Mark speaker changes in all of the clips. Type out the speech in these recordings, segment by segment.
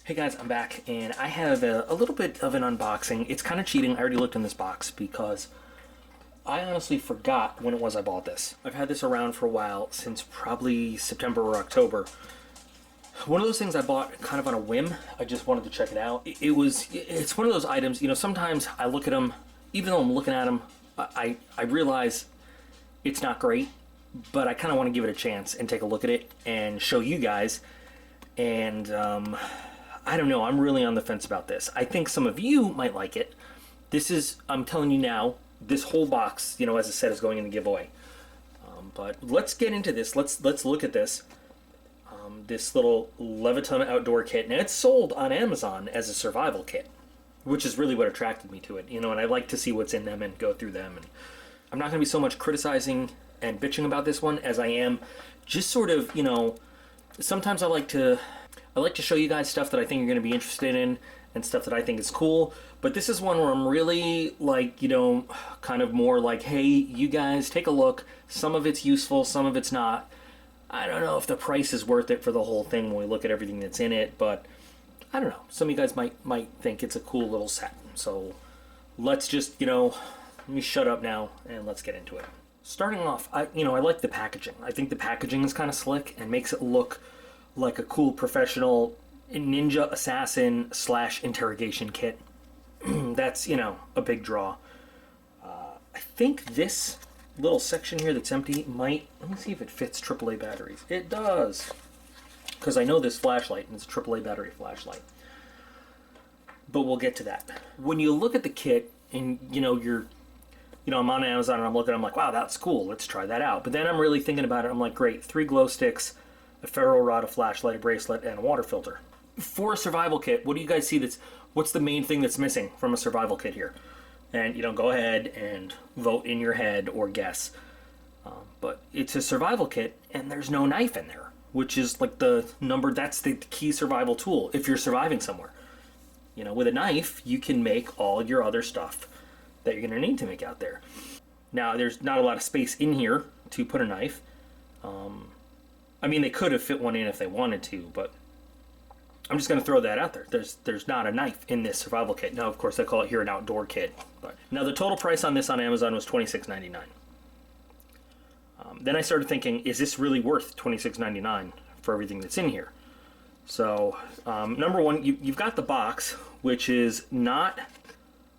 Speaker 1: Hey guys, I'm back and I have a little bit of an unboxing. It's kind of cheating. I already looked in this box because I honestly forgot when it was I bought this. I've had this around for a while, since probably September or October. One of those things I bought kind of on a whim. I just wanted to check it out. It's one of those items, you know, sometimes I look at them, even though I'm looking at them, I realize it's not great, but I kind of want to give it a chance and take a look at it and show you guys. And I don't know, I'm really on the fence about this. I think some of you might like it. I'm telling you now, this whole box, you know, as I said, is going in the giveaway. But let's get into this. Let's look at this. This little Leviton outdoor kit. Now, it's sold on Amazon as a survival kit, which is really what attracted me to it. You know, and I like to see what's in them and go through them. And I'm not going to be so much criticizing and bitching about this one as I am just sort of, you know, sometimes I like to show you guys stuff that I think you're going to be interested in and stuff that I think is cool. But this is one where I'm really like, you know, kind of more like, hey, you guys take a look. Some of it's useful, some of it's not. I don't know if the price is worth it for the whole thing when we look at everything that's in it, but I don't know. Some of you guys might think it's a cool little set. So let's just, you know, let me shut up now and let's get into it. Starting off, I like the packaging. I think the packaging is kind of slick and makes it look like a cool professional ninja assassin / interrogation kit. That's, you know, a big draw. I think this little section here that's empty might, let me see if it fits AAA batteries. It does, because I know this flashlight and it's a AAA battery flashlight. But we'll get to that. When you look at the kit and, you know, I'm on Amazon and I'm looking, I'm like, wow, that's cool. Let's try that out. But then I'm really thinking about it. I'm like, great, 3 glow sticks, a ferro rod, a flashlight, a bracelet, and a water filter. For a survival kit, what do you guys see what's the main thing that's missing from a survival kit here? And, you know, go ahead and vote in your head or guess. But it's a survival kit and there's no knife in there, which is like that's the key survival tool if you're surviving somewhere. You know, with a knife, you can make all your other stuff that you're going to need to make out there. Now, there's not a lot of space in here to put a knife. I mean, they could have fit one in if they wanted to, but I'm just going to throw that out there. There's not a knife in this survival kit. Now, of course, I call it here an outdoor kit. But now, the total price on this on Amazon was $26.99. Then I started thinking, is this really worth $26.99 for everything that's in here? So, number one, you've got the box, which is not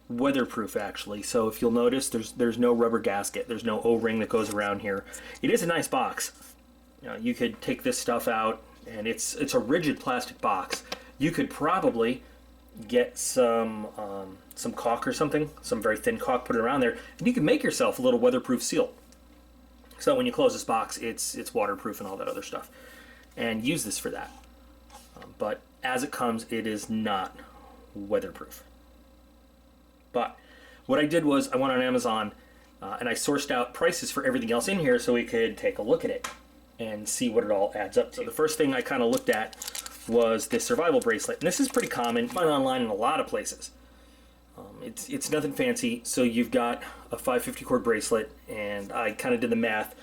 Speaker 1: weatherproof, actually. So if you'll notice, there's no rubber gasket. There's no O-ring that goes around here. It is a nice box. You know, you could take this stuff out, and it's a rigid plastic box. You could probably get some caulk or something, some very thin caulk, put it around there, and you can make yourself a little weatherproof seal. So when you close this box, it's waterproof and all that other stuff, and use this for that. But as it comes, it is not weatherproof. But what I did was I went on Amazon and I sourced out prices for everything else in here so we could take a look at it and see what it all adds up to. So the first thing I kind of looked at was this survival bracelet. And this is pretty common, found online in a lot of places. It's nothing fancy. So you've got a 550 cord bracelet, and I kind of did the math.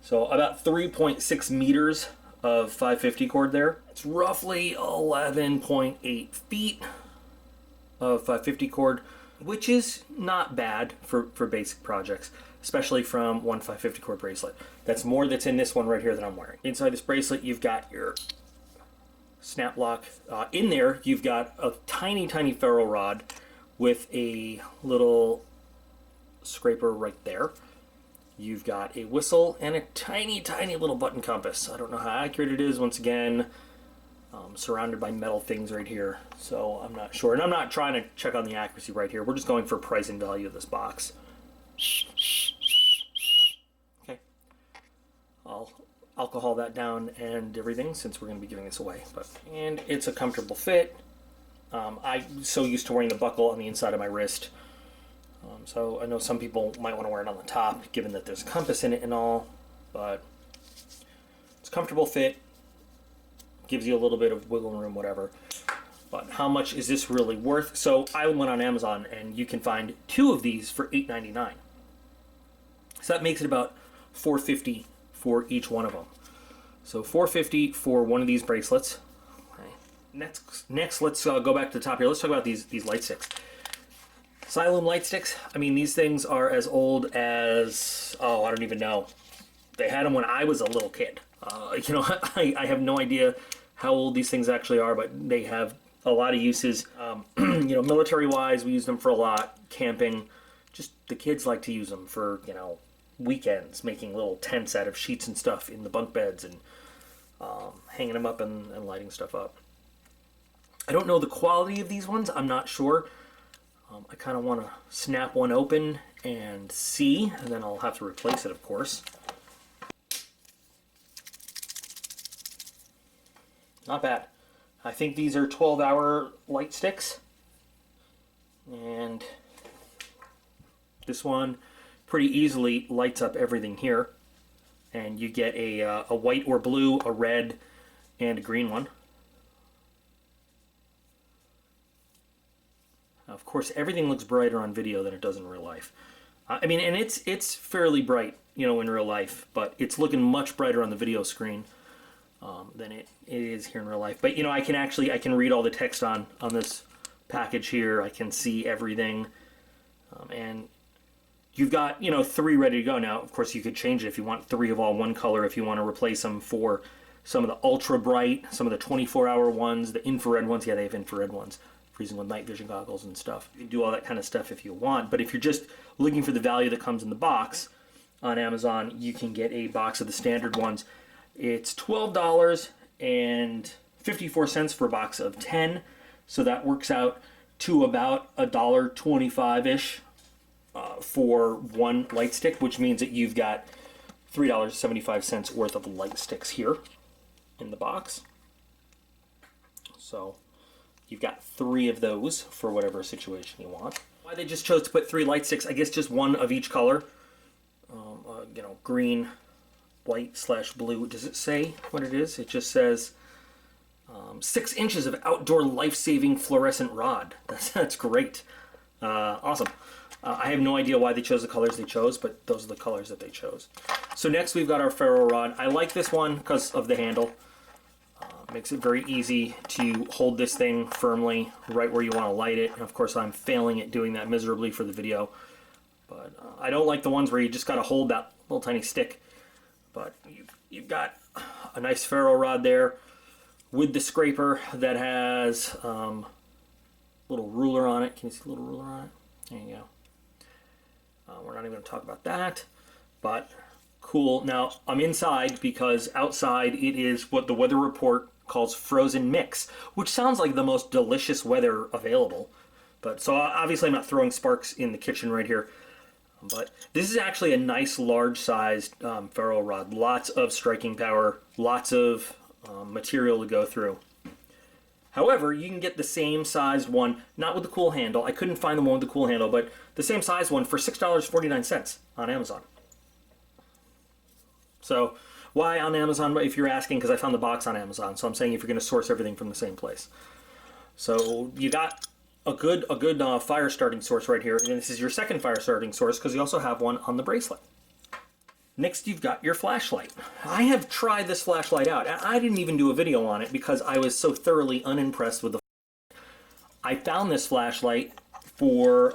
Speaker 1: So about 3.6 meters of 550 cord there. It's roughly 11.8 feet of 550 cord, which is not bad for basic projects, especially from one 550 cord bracelet. That's more that's in this one right here that I'm wearing. Inside this bracelet, you've got your snap lock. In there, you've got a tiny, tiny ferro rod with a little scraper right there. You've got a whistle and a tiny, tiny little button compass. I don't know how accurate it is, once again. Surrounded by metal things right here, so I'm not sure. And I'm not trying to check on the accuracy right here. We're just going for price and value of this box. Okay. I'll alcohol that down and everything, since we're going to be giving this away. And it's a comfortable fit. I'm so used to wearing the buckle on the inside of my wrist. So I know some people might want to wear it on the top, given that there's a compass in it and all. But it's a comfortable fit. Gives you a little bit of wiggle room, whatever. But how much is this really worth? So I went on Amazon, and you can find 2 of these for $8.99. So that makes it about $4.50 for each one of them. So $4.50 for one of these bracelets. Okay. Next, let's go back to the top here. Let's talk about these light sticks. Siloom light sticks. I mean, these things are as old as, oh, I don't even know. They had them when I was a little kid. You know, I have no idea how old these things actually are, but they have a lot of uses. You know, military-wise, we use them for a lot. Camping, just the kids like to use them for, you know, weekends, making little tents out of sheets and stuff in the bunk beds and hanging them up and lighting stuff up. I don't know the quality of these ones. I'm not sure. I kind of want to snap one open and see, and then I'll have to replace it, of course. Not bad. I think these are 12-hour light sticks. And this one pretty easily lights up everything here. And you get a white or blue, a red, and a green one. Now, of course, everything looks brighter on video than it does in real life. I mean, and it's fairly bright, you know, in real life, but it's looking much brighter on the video screen than it is here in real life. But, you know, I can read all the text on this package here. I can see everything. And you've got, you know, 3 ready to go. Now, of course, you could change it if you want 3 of all one color, if you want to replace them for some of the ultra bright, some of the 24-hour ones, the infrared ones. Yeah, they have infrared ones, freezing with night vision goggles and stuff. You can do all that kind of stuff if you want. But if you're just looking for the value that comes in the box on Amazon, you can get a box of the standard ones. It's $12.54 for a box of 10. So that works out to about $1.25-ish for one light stick, which means that you've got $3.75 worth of light sticks here in the box. So you've got 3 of those for whatever situation you want. Why they just chose to put 3 light sticks, I guess just one of each color. You know, green, white/blue. Does it say what it is? It just says 6 inches of outdoor life-saving fluorescent rod. That's great. Awesome. I have no idea why they chose the colors they chose, but those are the colors that they chose. So next we've got our ferro rod. I like this one because of the handle. Makes it very easy to hold this thing firmly right where you want to light it. And of course I'm failing at doing that miserably for the video. But I don't like the ones where you just got to hold that little tiny stick. But you've got a nice ferro rod there with the scraper that has a little ruler on it. Can you see a little ruler on it? There you go. We're not even going to talk about that, but cool. Now I'm inside because outside it is what the weather report calls frozen mix, which sounds like the most delicious weather available. But so obviously I'm not throwing sparks in the kitchen right here. But this is actually a nice large-sized ferro rod. Lots of striking power, lots of material to go through. However, you can get the same sized one, not with the cool handle. I couldn't find the one with the cool handle, but the same size one for $6.49 on Amazon. So why on Amazon, if you're asking, because I found the box on Amazon. So I'm saying if you're going to source everything from the same place. So you got a good fire starting source right here, and this is your second fire starting source because you also have one on the bracelet. Next, you've got your flashlight. I have tried this flashlight out, and I didn't even do a video on it because I was so thoroughly unimpressed with the I found this flashlight for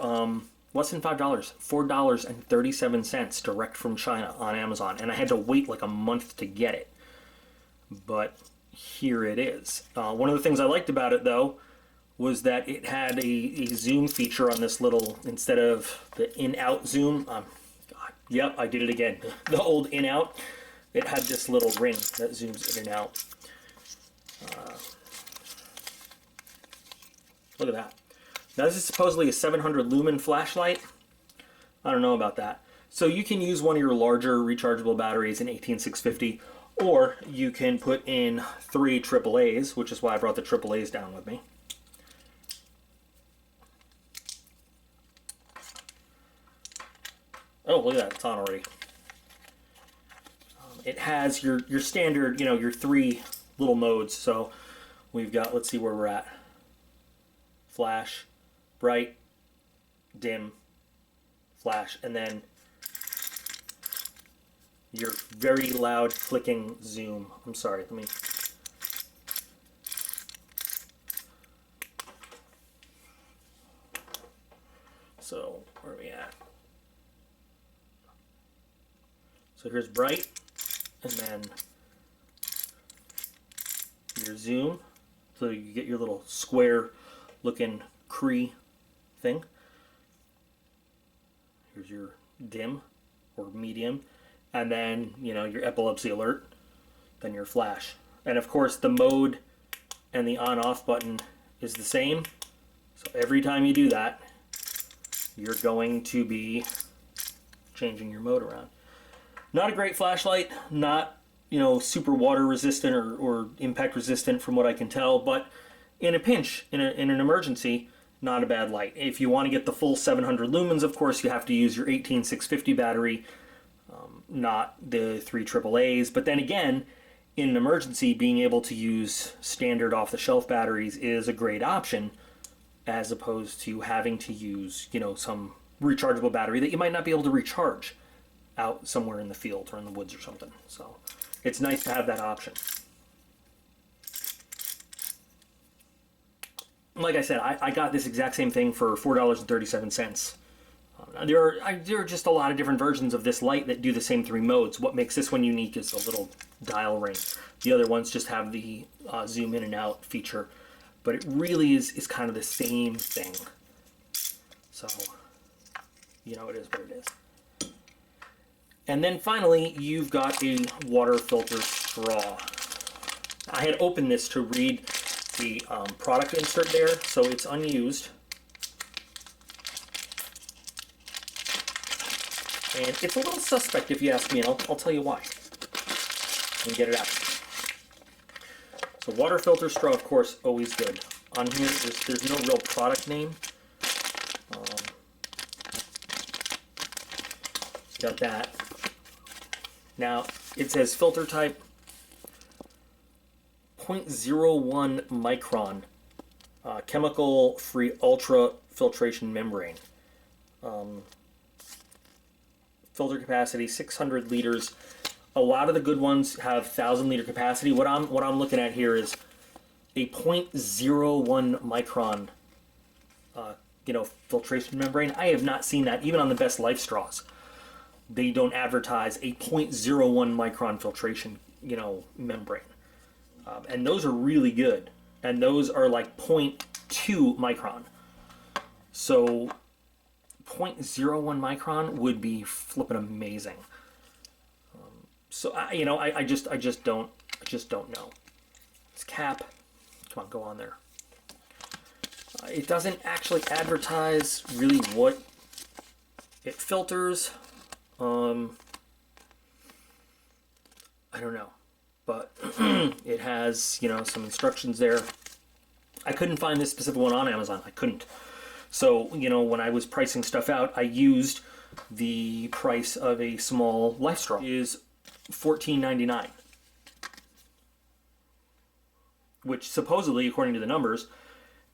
Speaker 1: less than $5, $4.37 direct from China on Amazon, and I had to wait like a month to get it. But here it is. One of the things I liked about it, though, was that it had a zoom feature on this little, instead of the in-out zoom. God, yep, I did it again. The old in-out, it had this little ring that zooms in and out. Look at that. Now this is supposedly a 700 lumen flashlight. I don't know about that. So you can use one of your larger rechargeable batteries in 18650, or you can put in 3 AAAs, which is why I brought the AAAs down with me. Oh, look at that, it's on already. It has your standard, you know, your 3 little modes. So we've got, let's see where we're at. Flash, bright, dim, flash, and then your very loud clicking zoom. I'm sorry, let me... So where are we at? So here's bright, and then your zoom. So you get your little square looking Cree thing. Here's your dim or medium, and then, you know, your epilepsy alert, then your flash. And of course the mode and the on-off button is the same. So every time you do that, you're going to be changing your mode around. Not a great flashlight, not, you know, super water resistant or impact resistant from what I can tell, but in a pinch, in an emergency, not a bad light. If you want to get the full 700 lumens, of course, you have to use your 18650 battery, not the 3 AAAs. But then again, in an emergency, being able to use standard off-the-shelf batteries is a great option, as opposed to having to use, you know, some rechargeable battery that you might not be able to recharge out somewhere in the field or in the woods or something. So it's nice to have that option. Like I said, I got this exact same thing for $4.37. There are just a lot of different versions of this light that do the same 3 modes. What makes this one unique is the little dial ring. The other ones just have the zoom in and out feature, but it really is kind of the same thing. So, you know, it is what it is. And then finally, you've got a water filter straw. I had opened this to read the product insert there, so it's unused. And it's a little suspect if you ask me, and I'll tell you why. And get it out. So water filter straw, of course, always good. On here, there's no real product name. Got that. Now, it says filter type 0.01 micron, chemical-free ultra filtration membrane. Filter capacity 600 liters. A lot of the good ones have 1,000-liter capacity. What I'm looking at here is a 0.01 micron, you know, filtration membrane. I have not seen that even on the best life straws. They don't advertise a 0.01 micron filtration, you know, membrane. And those are really good. And those are like 0.2 micron. So 0.01 micron would be flipping amazing. So you know, I just don't know. It's cap. Come on, go on there. It doesn't actually advertise really what it filters. I don't know, but it has, you know, some instructions there. I couldn't find this specific one on Amazon. I couldn't. So, you know, when I was pricing stuff out, I used the price of a small life straw. It is $14.99, which supposedly, according to the numbers,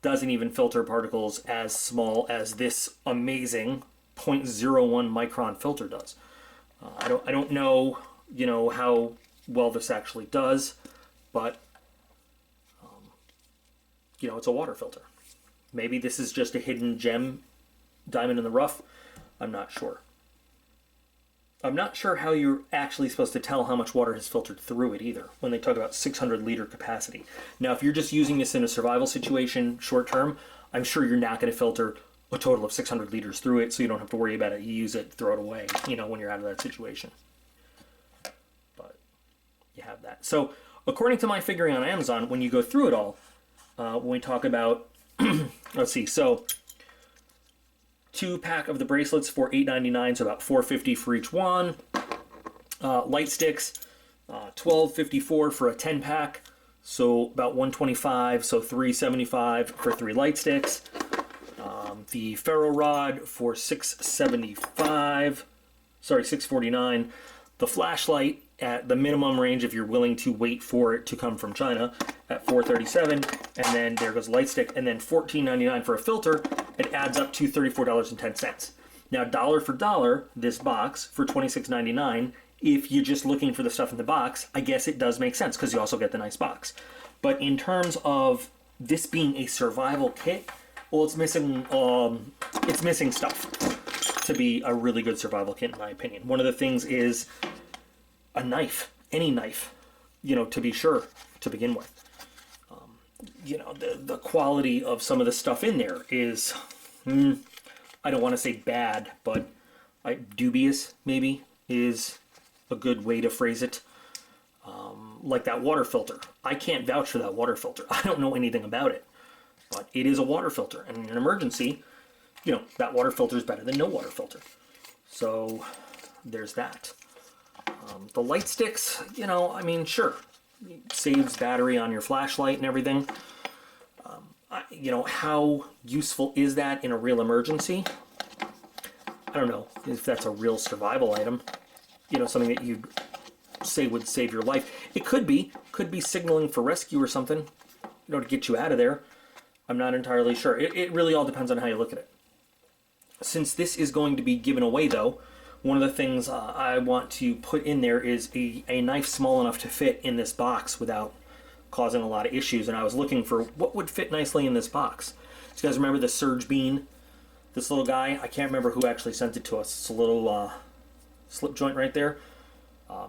Speaker 1: doesn't even filter particles as small as this amazing 0.01 micron filter does. I don't know, you know, how well this actually does, but you know, it's a water filter. Maybe this is just a hidden gem, diamond in the rough. I'm not sure. I'm not sure how you're actually supposed to tell how much water has filtered through it either, when they talk about 600-liter capacity. Now, if you're just using this in a survival situation, short term, I'm sure you're not going to filter a total of 600 liters through it, so you don't have to worry about it. You use it, throw it away, you know, when you're out of that situation. But you have that. So, according to my figuring on Amazon, when you go through it all, when we talk about, let's see, so 2-pack of the bracelets for $8.99, so about $4.50 for each one. Light sticks, $12.54 for a 10-pack, so about $125, so $3.75 for 3 light sticks. The ferro rod for $6.49. The flashlight at the minimum range, if you're willing to wait for it to come from China, at $4.37, and then there goes light stick, and then $14.99 for a filter. It adds up to $34.10. Now, dollar for dollar, this box for $26.99. If you're just looking for the stuff in the box, I guess it does make sense because you also get the nice box. But in terms of this being a survival kit, Well, it's missing stuff to be a really good survival kit, in my opinion. One of the things is a knife, any knife, you know, to be sure, to begin with. You know, the quality of some of the stuff in there is, I don't want to say bad, but dubious, maybe, is a good way to phrase it. Like that water filter. I can't vouch for that water filter. I don't know anything about it. But it is a water filter. And in an emergency, you know, that water filter is better than no water filter. So there's that. The light sticks, you know, I mean, sure. It saves battery on your flashlight and everything. You know, how useful is that in a real emergency? I don't know if that's a real survival item. You know, something that you say would save your life. It could be signaling for rescue or something, you know, to get you out of there. I'm not entirely sure. It really all depends on how you look at it. Since this is going to be given away, though, one of the things I want to put in there is a knife small enough to fit in this box without causing a lot of issues. And I was looking for what would fit nicely in this box. So you guys remember the Surge Bean? This little guy? I can't remember who actually sent it to us. It's a little slip joint right there.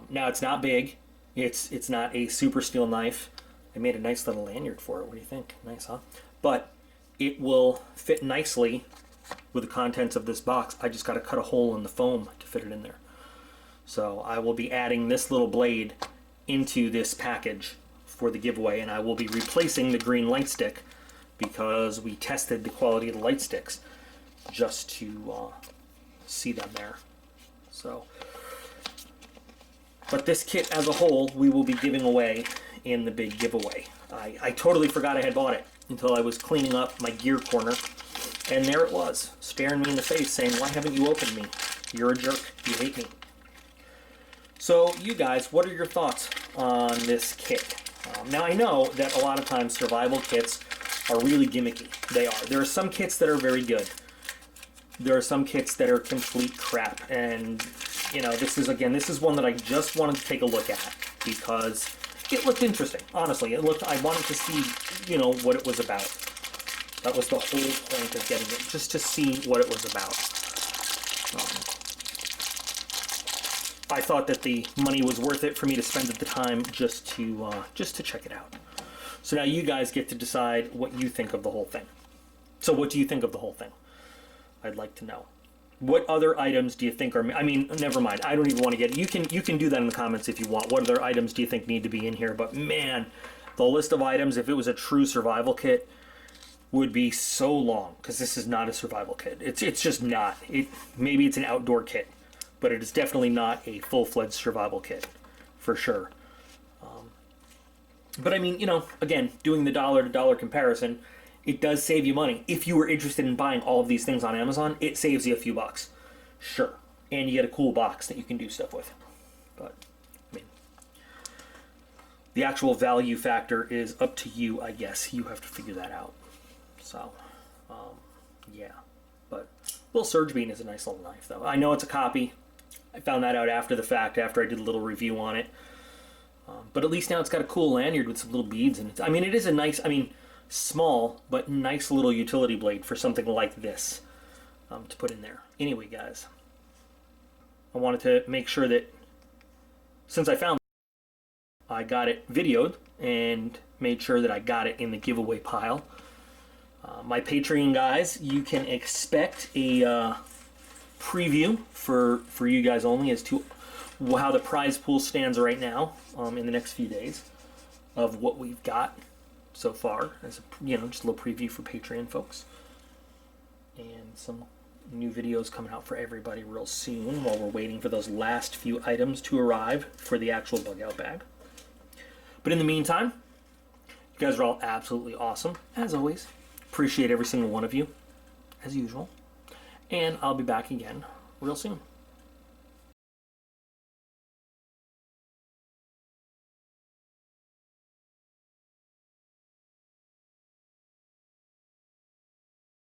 Speaker 1: Now it's not big. It's not a super steel knife. I made a nice little lanyard for it. What do you think? Nice, huh? But it will fit nicely with the contents of this box. I just got to cut a hole in the foam to fit it in there. So I will be adding this little blade into this package for the giveaway, and I will be replacing the green light stick because we tested the quality of the light sticks just to see them there. So, but this kit as a whole we will be giving away in the big giveaway. I totally forgot I had bought it until I was cleaning up my gear corner, and there it was, staring me in the face saying, "Why haven't you opened me? You're a jerk. You hate me." So you guys, what are your thoughts on this kit? Now I know that a lot of times survival kits are really gimmicky. They are. There are some kits that are very good. There are some kits that are complete crap, and you know, this is one that I just wanted to take a look at because it looked interesting. Honestly, I wanted to see, you know, what it was about. That was the whole point of getting it, just to see what it was about. I thought that the money was worth it for me to spend at the time just to check it out. So now you guys get to decide what you think of the whole thing. So what do you think of the whole thing? I'd like to know. What other items do you think are... I mean, never mind. I don't even want to get... You can do that in the comments if you want. What other items do you think need to be in here? But man, the list of items, if it was a true survival kit, would be so long, because this is not a survival kit. It's just not. Maybe it's an outdoor kit, but it is definitely not a full-fledged survival kit, for sure. But I mean, you know, again, doing the dollar-to-dollar comparison, it does save you money. If you were interested in buying all of these things on Amazon, it saves you a few bucks. Sure. And you get a cool box that you can do stuff with. But, I mean, the actual value factor is up to you, I guess. You have to figure that out. So, yeah. But, little Surge Bean is a nice little knife, though. I know it's a copy. I found that out after the fact, after I did a little review on it. But at least now it's got a cool lanyard with some little beads in it. I mean, it is a nice, small, but nice little utility blade for something like this to put in there. Anyway, guys, I wanted to make sure that since I found it, I got it videoed and made sure that I got it in the giveaway pile. My Patreon guys, you can expect a preview for you guys only as to how the prize pool stands right now in the next few days of what we've got so far, as a, just a little preview for Patreon folks, and some new videos coming out for everybody real soon while we're waiting for those last few items to arrive for the actual bug out bag. But in the meantime, you guys are all absolutely awesome as always. Appreciate every single one of you as usual, and I'll be back again real soon.